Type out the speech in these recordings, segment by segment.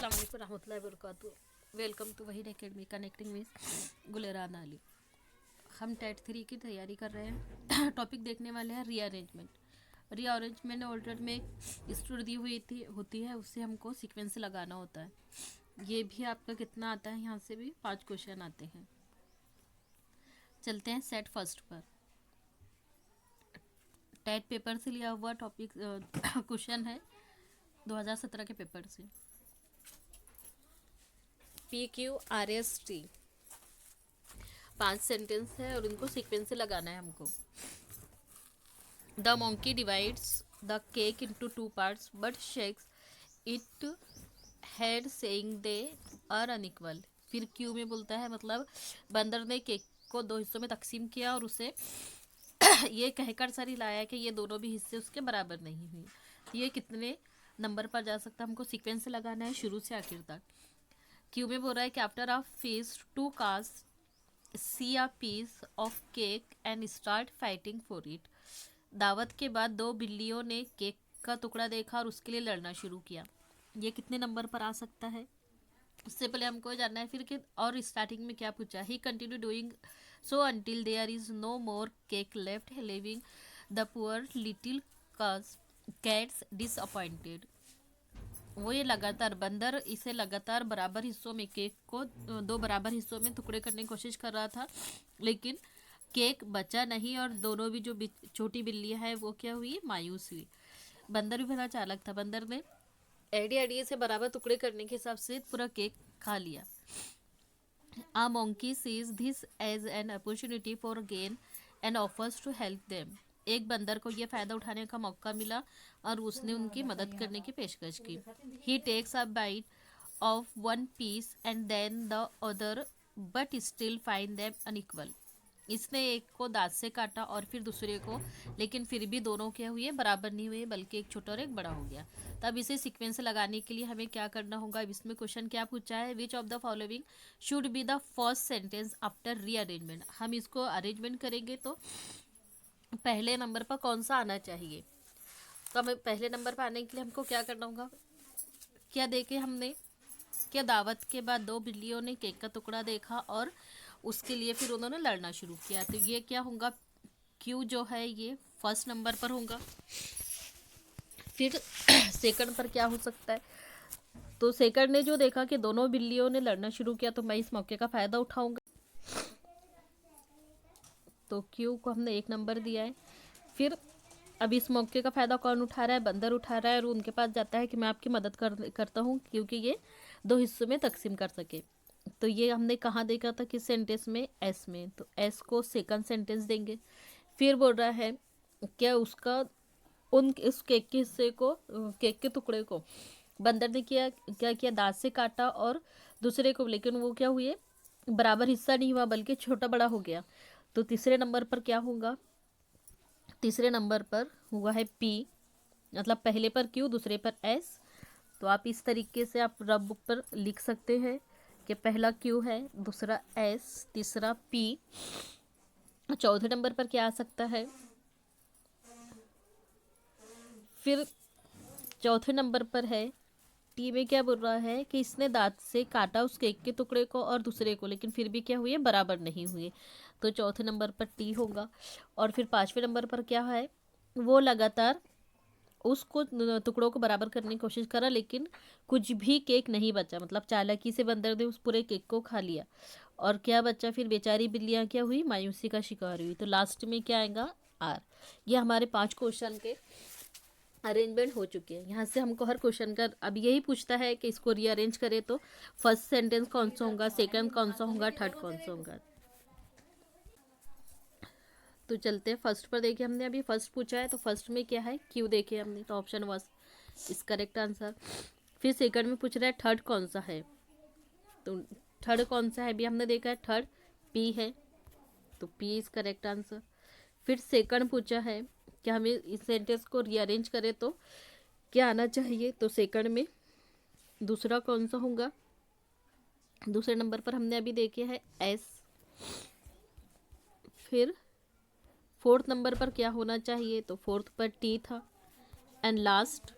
अस्सलाम वालेकुम रहमतुल्लाहि व बरकातुहू। Welcome to Waheed academy connecting with Guleran Ali. हम टेट 3 की तैयारी कर रहे हैं। टॉपिक देखने वाले हैं रीअरेंजमेंट। रीअरेंजमेंट ऑर्डर में स्टोर दी हुई होती है, उससे हमको सीक्वेंस लगाना होता है। ये भी आपका कितना आता है, यहाँ से भी 5 क्वेश्चन आते हैं। चलते हैं सेट फर्स्ट पर। टेट पेपर से लिया हुआ टॉपिक क्वेश्चन है 2017 के पेपर से। PQRST 5 सेंटेंस है और इनको सीक्वेंस से लगाना है हमको। The monkey divides the cake into 2 parts but shakes it head saying they are unequal. फिर क्यू में बोलता है मतलब बंदर ने केक को 2 हिस्सों में तकसीम किया और उसे ये कहकर सर हिलाया कि ये दोनों भी हिस्से उसके बराबर नहीं हुए। ये कितने नंबर पर जा सकता है, हमको सीक्वेंस से लगाना है शुरू से आखिर तक। क्यू में बोल रहा है कि आफ्टर अ फीस्ट 2 कास्ट see a piece of cake and start fighting for it. दावत के बाद 2 बिल्लियों ने केक का टुकड़ा देखा और उसके लिए लड़ना शुरू किया। ये कितने नंबर पर आ सकता है, उससे पहले हमको जानना है फिर कि और स्टार्टिंग में क्या पूछा। He continue doing so until there is no more cake left leaving the poor little cats disappointed. वो ये लगातार बंदर इसे लगातार बराबर हिस्सों में केक को 2 बराबर हिस्सों में टुकड़े करने की कोशिश कर रहा था, लेकिन केक बचा नहीं और दोनों भी जो छोटी बिल्लियां हैं वो क्या हुई, मायूस हुई। बंदर भी बड़ा चालाक था, बंदर ने एडी एडी से बराबर टुकड़े करने के हिसाब से पूरा केक खा लिया। A monkey sees this as an opportunity for gain and offers to help them. एक बंदर को यह फ़ायदा उठाने का मौका मिला और उसने उनकी मदद करने की पेशकश की। He takes a bite of one piece and then the other, but still find them unequal. इसने एक को दांत से काटा और फिर दूसरे को, लेकिन फिर भी दोनों क्या हुए, बराबर नहीं हुए, बल्कि एक छोटा और एक बड़ा हो गया। तब इसे सीक्वेंस लगाने के लिए हमें क्या करना होगा। अब इसमें क्वेश्चन क्या पूछा है, which of the following should be the first sentence after rearrangement. हम इसको अरेंजमेंट करेंगे तो पहले नंबर पर कौन सा आना चाहिए। तो हमें पहले नंबर पर आने के लिए हमको क्या करना होगा, क्या देखे हमने, क्या दावत के बाद 2 बिल्लियों ने केक का टुकड़ा देखा और उसके लिए फिर उन्होंने लड़ना शुरू किया। तो ये क्या होगा, क्यू जो है ये फर्स्ट नंबर पर होगा। फिर सेकंड पर क्या हो सकता है, तो सेकंड ने जो देखा कि दोनों बिल्लियों ने लड़ना शुरू किया तो मैं इस मौके का फ़ायदा उठाऊंगा, तो क्यू को हमने 1 नंबर दिया है। फिर अब इस मौके का फ़ायदा कौन उठा रहा है, बंदर उठा रहा है और उनके पास जाता है कि मैं आपकी मदद करता हूँ क्योंकि ये 2 हिस्सों में तकसीम कर सके। तो ये हमने कहाँ देखा था, किस सेंटेंस में, एस में, तो एस को सेकंड सेंटेंस देंगे। फिर बोल रहा है क्या उसका उस केक के हिस्से को, केक के टुकड़े को बंदर ने क्या किया, दांत से काटा और दूसरे को, लेकिन वो क्या हुए, बराबर हिस्सा नहीं हुआ बल्कि छोटा बड़ा हो गया। तो तीसरे नंबर पर क्या होगा, तीसरे नंबर पर हुआ है पी, मतलब पहले पर क्यू दूसरे पर एस। तो आप इस तरीके से आप रफ बुक पर लिख सकते हैं कि पहला क्यू है, दूसरा एस, तीसरा पी। चौथे नंबर पर क्या आ सकता है, फिर चौथे नंबर पर है टी में क्या बोल रहा है कि इसने दांत से काटा उस केक के टुकड़े को और दूसरे को, लेकिन फिर भी क्या हुए, बराबर नहीं हुए। तो चौथे नंबर पर टी होगा। और फिर 5वें नंबर पर क्या है, वो लगातार उसको टुकड़ों को बराबर करने की कोशिश करा लेकिन कुछ भी केक नहीं बचा, मतलब चालाकी से बंदर ने उस पूरे केक को खा लिया और क्या बचा, फिर बेचारी बिल्लियाँ क्या हुई, मायूसी का शिकार हुई। तो लास्ट में क्या आएगा, आर। ये हमारे 5 क्वेश्चन के अरेंजमेंट हो चुके हैं। यहाँ से हमको हर क्वेश्चन का अब यही पूछता है कि इसको रीअरेंज करें तो फर्स्ट सेंटेंस कौन सा होगा, सेकंड कौन सा होगा, थर्ड कौन सा होगा। तो चलते हैं फर्स्ट पर। देखिए हमने अभी फर्स्ट पूछा है तो फर्स्ट में क्या है, क्यू देखे हमने, तो ऑप्शन वॉज इस करेक्ट आंसर। फिर सेकंड में पूछ रहा है थर्ड कौन सा है, तो थर्ड कौन सा है भी हमने देखा है, थर्ड पी है, तो पी इज करेक्ट आंसर। फिर सेकंड पूछा है कि हमें इस सेंटेंस को रीअरेंज करें तो क्या आना चाहिए, तो सेकंड में दूसरा कौन सा होगा, दूसरे नंबर पर हमने अभी देखे है एस। फिर फोर्थ नंबर पर क्या होना चाहिए, तो फोर्थ पर टी था। एंड लास्ट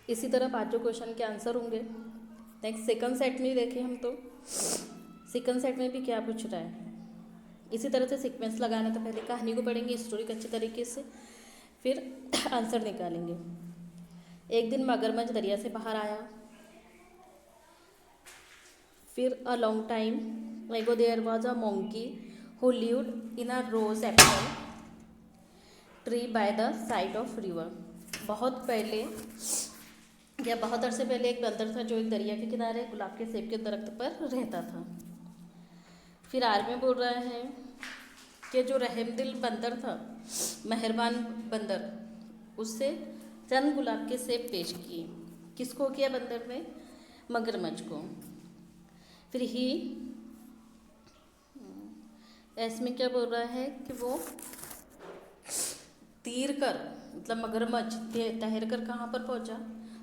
इसी तरह पांचों क्वेश्चन के आंसर होंगे। नेक्स्ट सेकंड सेट में देखें हम तो सेकंड सेट में भी क्या पूछ रहा है। इसी तरह से सीक्वेंस लगाना, तो पहले कहानी को पढ़ेंगे स्टोरी को अच्छे तरीके से, फिर आंसर निकालेंगे। एक दिन मगरमच्छ दरिया से बाहर आया। फिर a long time ago there was a monkey who lived in a rose apple tree by the side of river. बहुत पहले या बहुत अरसे पहले एक बंदर था जो एक दरिया के किनारे गुलाब के सेब के दरख्त पर रहता था। फिर आर में बोल रहा है कि जो रहमदिल बंदर था, मेहरबान बंदर, उससे चंद गुलाब के सेब पेश किए। किसको किया बंदर ने? मगरमच्छ को। फिर ही इसमें क्या बोल रहा है कि वो तीर कर, मतलब मगरमच्छ तैर कर कहाँ पर पहुँचा?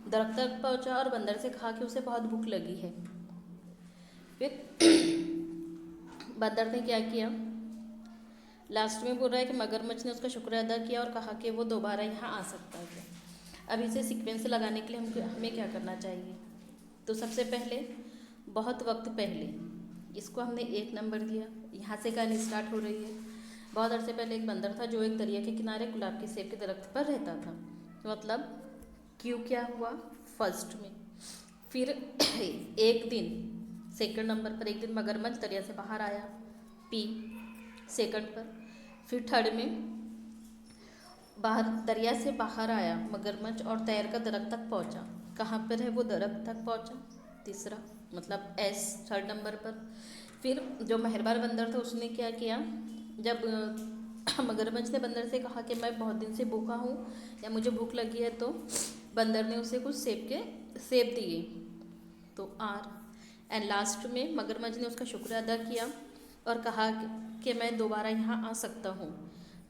दरख्त तक पहुँचा और बंदर से कहा कि उसे बहुत भूख लगी है। फिर बंदर ने क्या किया? लास्ट में बोल रहा है कि मगरमच्छ ने उसका शुक्र अदा किया और कहा कि वो दोबारा यहाँ आ सकता है। अब इसे सीक्वेंस लगाने के लिए हमें क्या करना चाहिए? तो सबसे पहले बहुत वक्त पहले, इसको हमने 1 नंबर दिया। यहाँ से कहानी स्टार्ट हो रही है। बहुत अरसे पहले एक बंदर था जो एक दरिया के किनारे गुलाब के सेब के दरख्त पर रहता था। तो मतलब क्यों क्या हुआ फर्स्ट में। फिर एक दिन सेकंड नंबर पर एक दिन मगरमच्छ दरिया से बाहर आया, पी सेकंड पर। फिर थर्ड में बाहर दरिया से बाहर आया मगरमच्छ और तैर कर दरख्त तक पहुंचा। कहाँ पर है वो दरख्त तक पहुंचा? तीसरा, मतलब एस थर्ड नंबर पर। फिर जो मेहरबान बंदर था उसने क्या किया? जब मगरमच्छ ने बंदर से कहा कि मैं बहुत दिन से भूखा हूँ या मुझे भूख लगी है, तो बंदर ने उसे कुछ सेब दिए, तो आर। एंड लास्ट में मगरमच्छ ने उसका शुक्र अदा किया और कहा कि मैं दोबारा यहाँ आ सकता हूँ,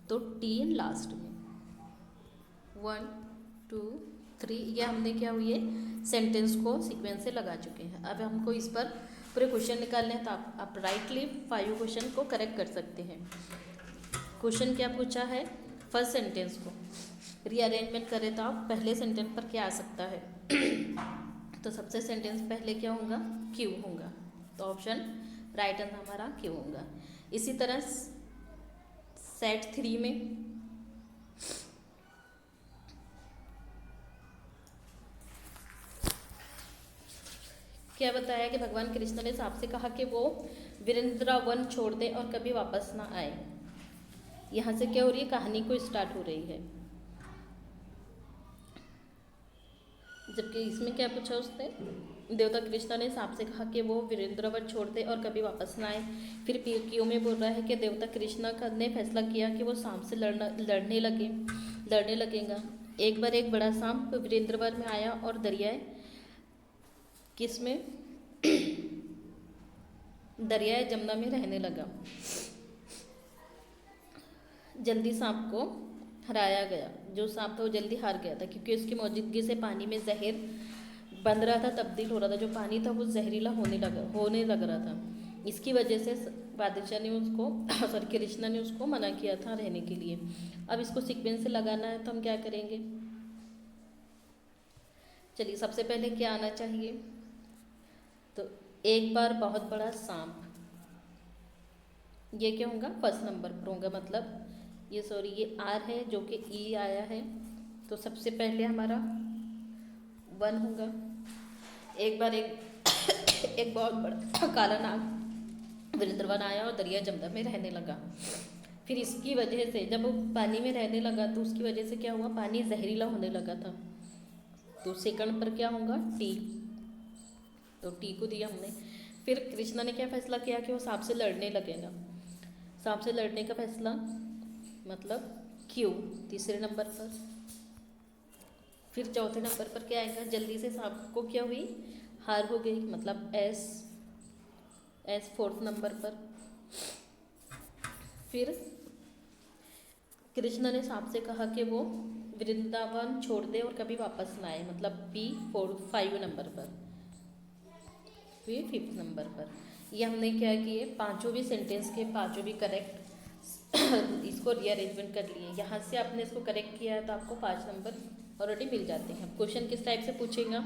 तो टी एंड लास्ट में 1 2 3। ये हमने क्या हुई है सेंटेंस को सीक्वेंस से लगा चुके हैं। अब हमको इस पर पूरे क्वेश्चन निकालने हैं, तो आप राइटली 5 क्वेश्चन को करेक्ट कर सकते हैं। क्वेश्चन क्या पूछा है? फर्स्ट सेंटेंस को रीअरेंजमेंट करें तो आप पहले सेंटेंस पर क्या आ सकता है? तो सबसे सेंटेंस पहले क्या होगा? क्यों होगा, तो ऑप्शन राइट आंसर हमारा क्यों होगा। इसी तरह सेट 3 में क्या बताया कि भगवान कृष्ण ने सांप से कहा कि वो वृंदावन छोड़ दे और कभी वापस ना आए। यहाँ से क्या हो रही है? कहानी को स्टार्ट हो रही है। जबकि इसमें क्या पूछा उसने? देवता कृष्ण ने सांप से कहा कि वो वृंदावन छोड़ दे और कभी वापस ना आए। फिर क्यों में बोल रहा है कि देवता कृष्ण ने फैसला किया कि वो सांप से लड़ने लगेगा। एक बार एक बड़ा सांप वृंदावन में आया और दरियाए किस में? दरियाए जमुना में रहने लगा। जल्दी सांप को हराया गया। जो सांप था वो जल्दी हार गया था क्योंकि उसकी मौजूदगी से पानी में जहर बन रहा था, तब्दील हो रहा था। जो पानी था वो जहरीला होने लग रहा था। इसकी वजह से बादशाह ने उसको कृष्णा ने उसको मना किया था रहने के लिए। अब इसको सीक्वेंस से लगाना है, तो हम क्या करेंगे? चलिए, सबसे पहले क्या आना चाहिए? तो एक बार बहुत बड़ा सांप, ये क्या होगा? फर्स्ट नंबर पर होगा। मतलब ये आर है जो कि ई आया है, तो सबसे पहले हमारा 1 होगा। एक बार एक बहुत बड़ा काला नाग वृंदावन आया और दरिया जमुना में रहने लगा। फिर इसकी वजह से जब वो पानी में रहने लगा तो उसकी वजह से क्या हुआ? पानी जहरीला होने लगा था। तो सेकंड पर क्या होगा? टी, तो टी को दिया हमने। फिर कृष्णा ने क्या फैसला किया कि वो सांप से लड़ने लगेगा। सांप से लड़ने का फैसला मतलब क्यों, तीसरे नंबर पर। फिर चौथे नंबर पर क्या आएगा? जल्दी से सांप को क्या हुई? हार हो गई, मतलब एस फोर्थ नंबर पर। फिर कृष्ण ने सांप से कहा कि वो वृंदावन छोड़ दे और कभी वापस ना आए, मतलब बी 5 नंबर पर। फिर 5th नंबर पर। ये हमने क्या किए? पांचों भी सेंटेंस के पांचों भी करेक्ट इसको रीअरेंजमेंट कर लिए। यहाँ से आपने इसको करेक्ट किया है तो आपको 5 नंबर ऑलरेडी मिल जाते हैं। क्वेश्चन किस टाइप से पूछेगा,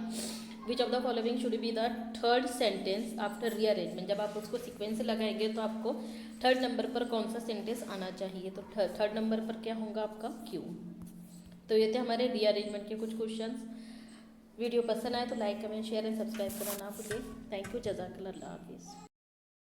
which of the following should be the third sentence after rearrangement. जब आप उसको सीक्वेंस से लगाएंगे तो आपको थर्ड नंबर पर कौन सा सेंटेंस आना चाहिए, तो थर्ड नंबर पर क्या होगा आपका क्यू। तो ये थे हमारे रीअरेंजमेंट के कुछ क्वेश्चंस। वीडियो पसंद आए तो like comment share and subscribe करना ना भूलिए। थैंक यू, जज़ाकल्लाह, अल्लाह हाफिज़।